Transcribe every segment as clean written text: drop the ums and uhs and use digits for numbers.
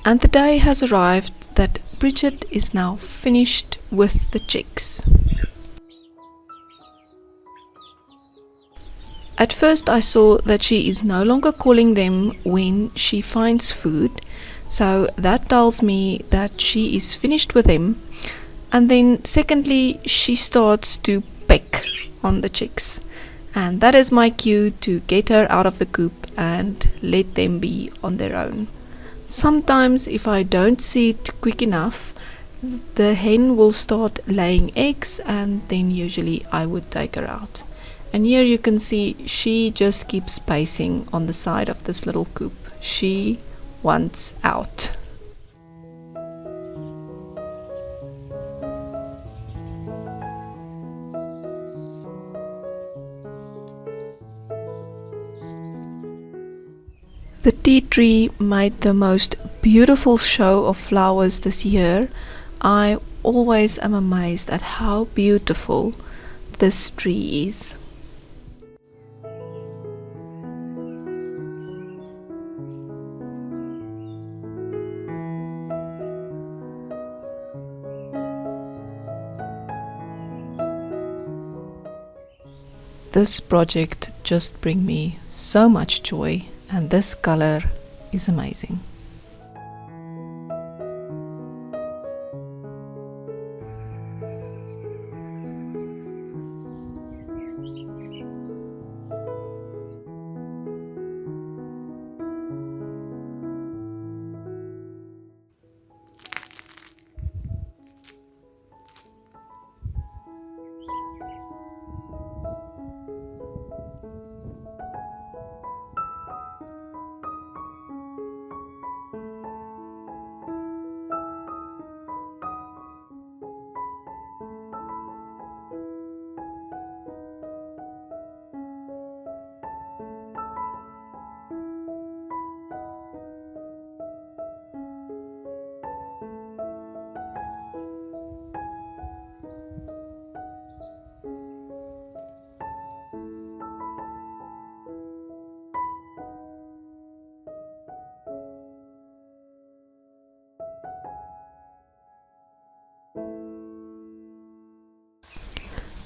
And the day has arrived that Bridget is now finished with the chicks. At first I saw that she is no longer calling them when she finds food, so that tells me that she is finished with them. And then secondly, she starts to peck on the chicks, and that is my cue to get her out of the coop and let them be on their own. Sometimes if I don't see it quick enough, the hen will start laying eggs, and then usually I would take her out. And here you can see she just keeps pacing on the side of this little coop. She wants out. The tea tree made the most beautiful show of flowers this year. I always am amazed at how beautiful this tree is. This project just brings me so much joy, and this color is amazing.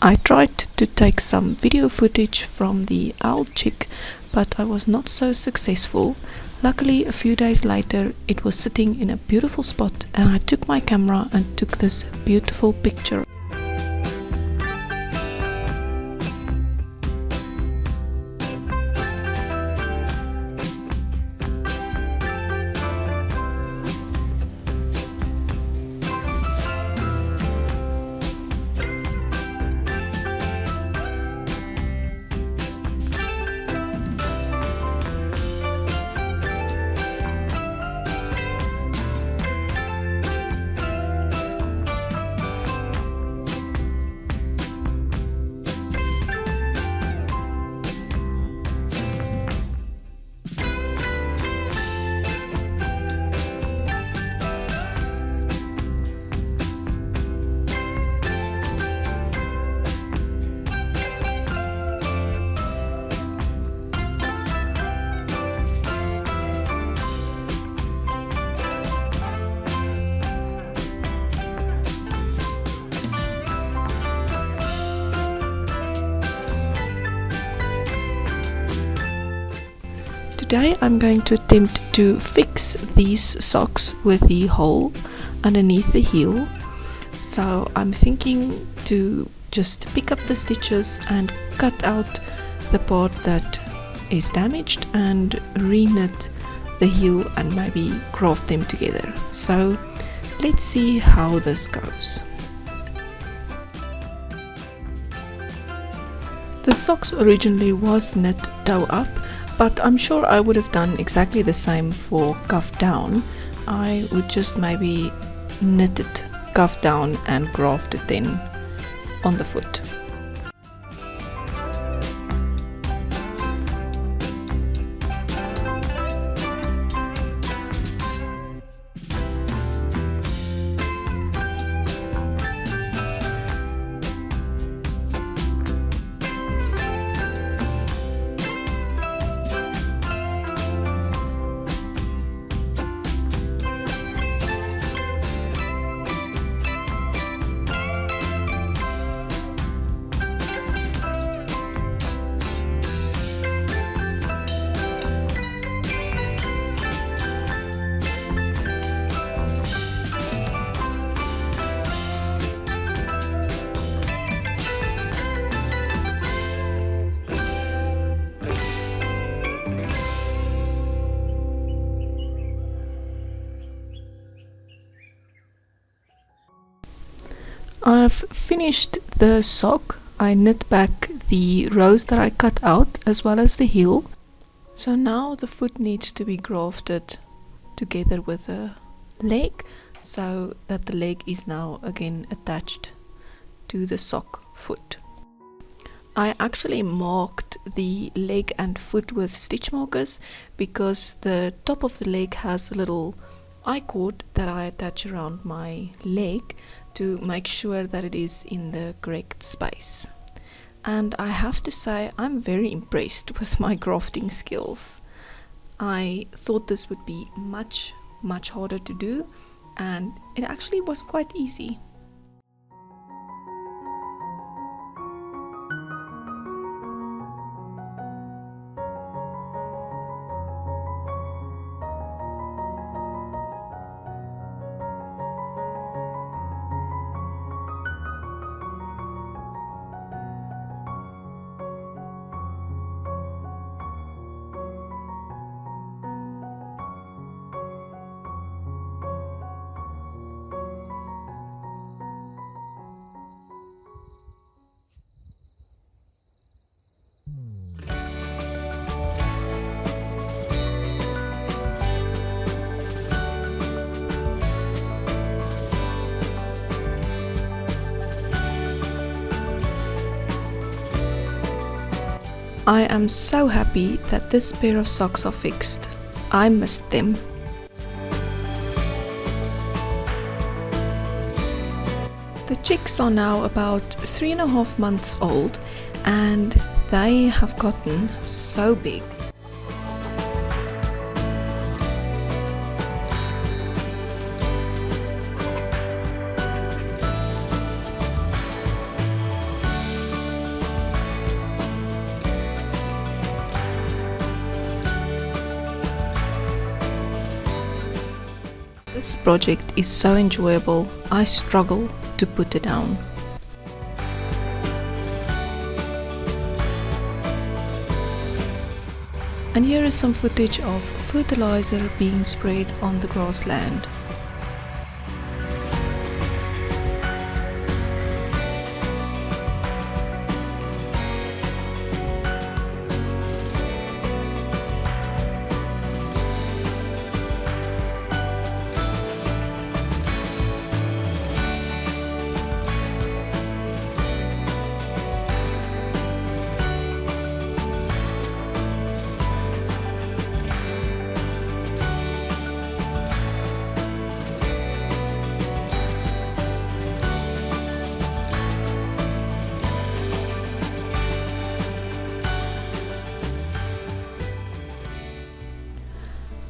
I tried to take some video footage from the owl chick, but I was not so successful. Luckily, a few days later, it was sitting in a beautiful spot, and I took my camera and took this beautiful picture. Today I'm going to attempt to fix these socks with the hole underneath the heel. So I'm thinking to just pick up the stitches and cut out the part that is damaged and re-knit the heel and maybe graft them together. So let's see how this goes. The socks originally was knit toe up, but I'm sure I would have done exactly the same for cuff down. I would just maybe knit it cuff down and graft it then on the foot. I've finished the sock. I knit back the rows that I cut out as well as the heel. So now the foot needs to be grafted together with the leg so that the leg is now again attached to the sock foot. I actually marked the leg and foot with stitch markers because the top of the leg has a little I-cord that I attach around my leg to make sure that it is in the correct space. And I have to say I'm very impressed with my grafting skills. I thought this would be much harder to do, and it actually was quite easy. I am so happy that this pair of socks are fixed. I missed them. The chicks are now about 3.5 months old and they have gotten so big. This project is so enjoyable, I struggle to put it down. And here is some footage of fertilizer being sprayed on the grassland.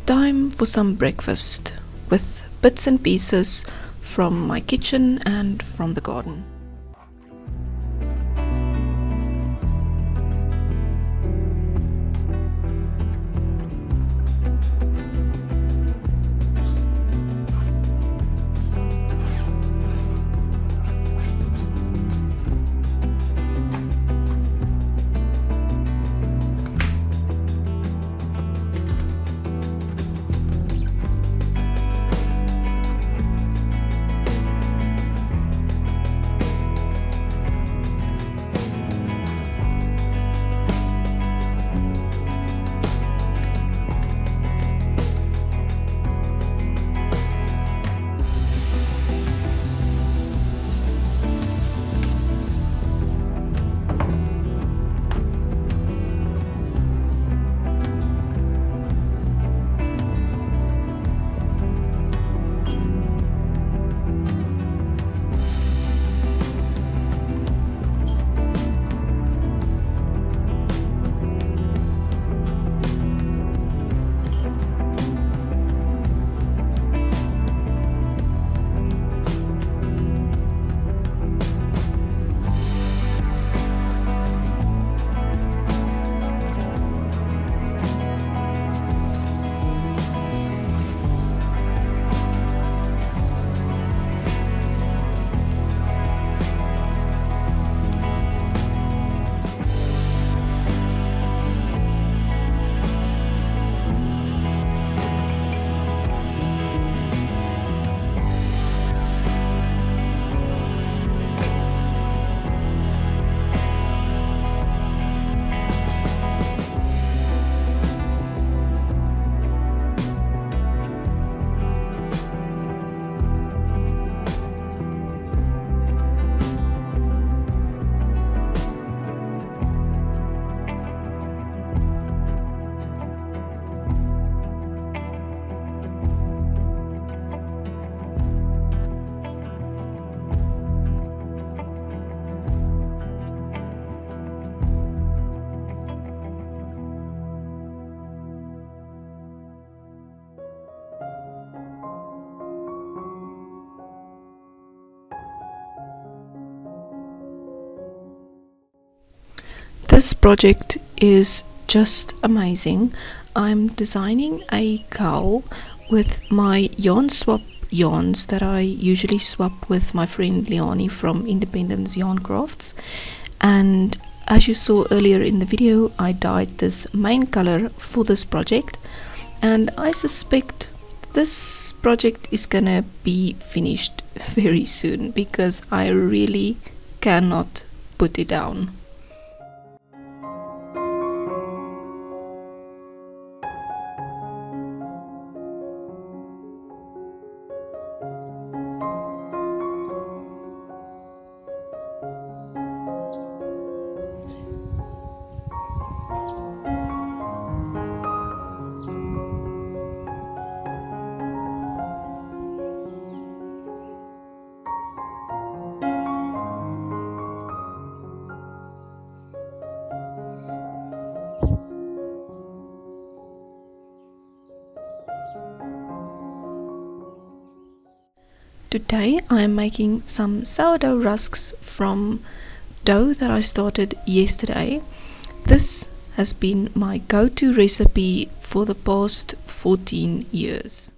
Time for some breakfast with bits and pieces from my kitchen and from the garden. This project is just amazing. I'm designing a cowl with my yarn swap yarns that I usually swap with my friend Leonie from Independence Yarn Crafts, and as you saw earlier in the video, I dyed this main color for this project, and I suspect this project is gonna be finished very soon because I really cannot put it down. Today I am making some sourdough rusks from dough that I started yesterday. This has been my go-to recipe for the past 14 years.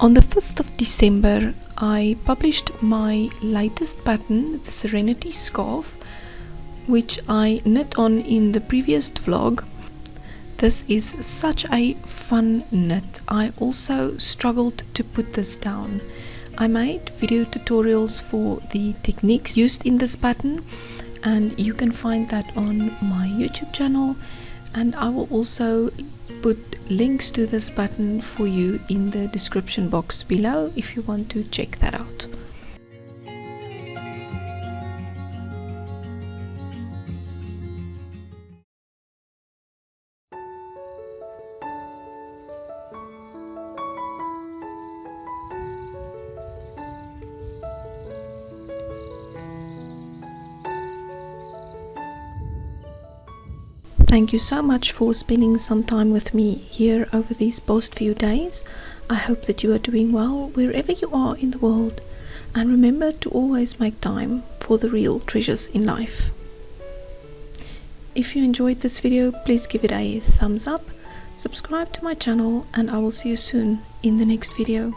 On the 5th of December, I published my latest pattern, the Serenity Scarf, which I knit on in the previous vlog. This is such a fun knit. I also struggled to put this down. I made video tutorials for the techniques used in this pattern, and you can find that on my YouTube channel, and I will also put links to this pattern for you in the description box below if you want to check that out. Thank you so much for spending some time with me here over these past few days. I hope that you are doing well wherever you are in the world, and remember to always make time for the real treasures in life. If you enjoyed this video, please give it a thumbs up, subscribe to my channel, and I will see you soon in the next video.